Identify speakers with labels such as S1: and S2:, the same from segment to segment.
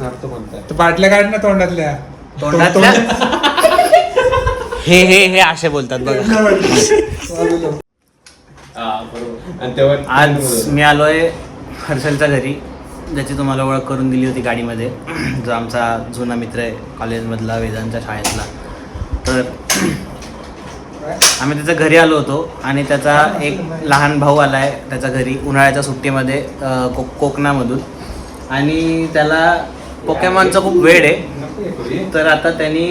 S1: तर बाटल्या काढ ना तोंडातल्या.
S2: हे असे बोलतात बघा. आज मी आलोय हर्षलच्या घरी, ज्याची तुम्हाला ओळख करून दिली होती गाडीमध्ये, जो आमचा जुना मित्र आहे कॉलेजमधला, वेदांच्या शाळेतला. तर आम्ही त्याच्या घरी आलो होतो आणि त्याचा एक लहान भाऊ आला आहे त्याच्या घरी उन्हाळ्याच्या सुट्टीमध्ये कोकणामधून, आणि त्याला पोकेमॉनचा खूप वेड आहे. तर आता त्यांनी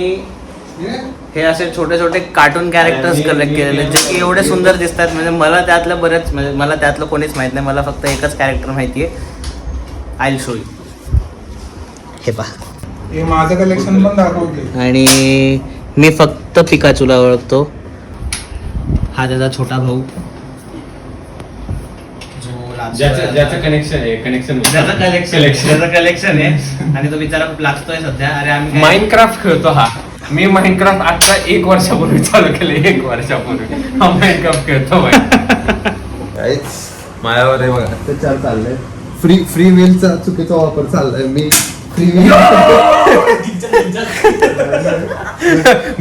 S2: हे असे छोटे छोटे कार्टून कॅरेक्टर्स कलेक्ट केलेले, जे की एवढे सुंदर दिसतात. म्हणजे मला त्यातलं बरेच, म्हणजे मला त्यातलं कोणीच माहीत नाही, मला फक्त एकच कॅरेक्टर माहिती आहे. I will show you. हे पहा,
S1: हे माझं कलेक्शन पण दाखवते.
S2: आणि मी फक्त पिकाचूला ओळखतो. हा त्याचा छोटा भाऊ,
S3: ज्याचं कनेक्शन आहे,
S2: कलेक्शन आहे. आणि तो बिचारा खूप लागतोय सध्या. अरे आम्ही
S3: माइनक्राफ्ट खेळतो हा. मी माइनक्राफ्ट आता 1 वर्षापूर्वी चालू केले. 1 वर्षापूर्वी हा माइनक्राफ्ट खेळतो.
S4: मायावर आहे बघा, अत्याचार चाललंय. फ्री व्हीलचा चुकीचा वापर चाललाय. मी फ्री व्हील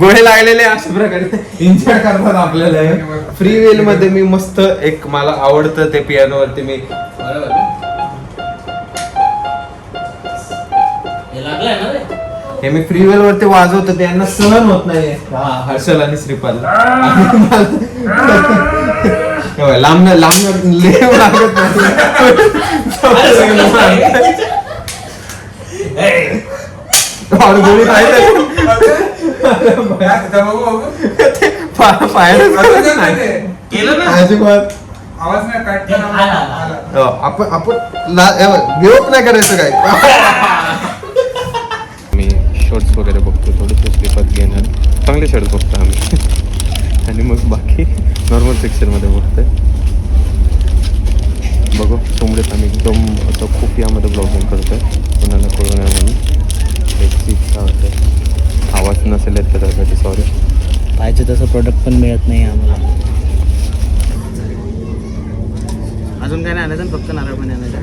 S4: गोळे लागलेले अशा प्रकारे एन्जॉय करतात आपल्याला. फ्री व्हील मध्ये मी मस्त एक, मला आवडतं ते पियानो वरती मी हे मी फ्री व्हील वरती वाजवतो, त्यांना सहन होत नाही. हर्षल आणि श्रीपाल लांब लेव लागत
S1: आवाज नाही
S4: आपण गिवअप नाही करायचं काय.
S3: मी शॉर्ट्स वगैरे बघतो, थोडेसे स्लिपत घेणार, चांगले शर्ट बघतो आम्ही. आणि मग बाकी नॉर्मल सेक्शनमध्ये बघतोय. बघू सोमडेत आम्ही एकदम असं खूप यामध्ये ब्लॉगिंग करतोय, कोणाला कळू नये म्हणून. एक इच्छा होते, आवाज नसेल येत त्यासाठी सॉरी.
S2: पाहिजे तसं प्रोडक्ट पण मिळत नाही आम्हाला. अजून काय नाही आणायचं, फक्त नारळ पण आणायचं.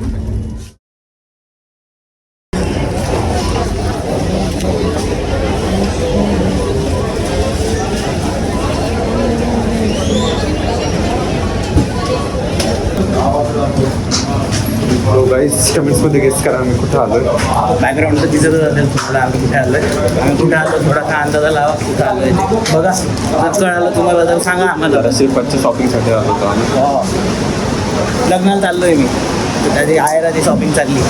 S4: कमेंट्समध्ये गेस करा आम्ही कुठं आलोय.
S2: बॅकग्राऊंड तर दिसतच असेल तुम्हाला आम्ही कुठे आलोय. आम्ही कुठे आलो थोडासा अंदाजा लावा कुठं आलोय. बघा जर कळालं तुम्हाला तर सांगा आम्हाला.
S4: श्रीपादच्या शॉपिंगसाठी आलो होतो आम्ही.
S2: लग्नाला चाललोय मी, त्याची आहेराची शॉपिंग चालली.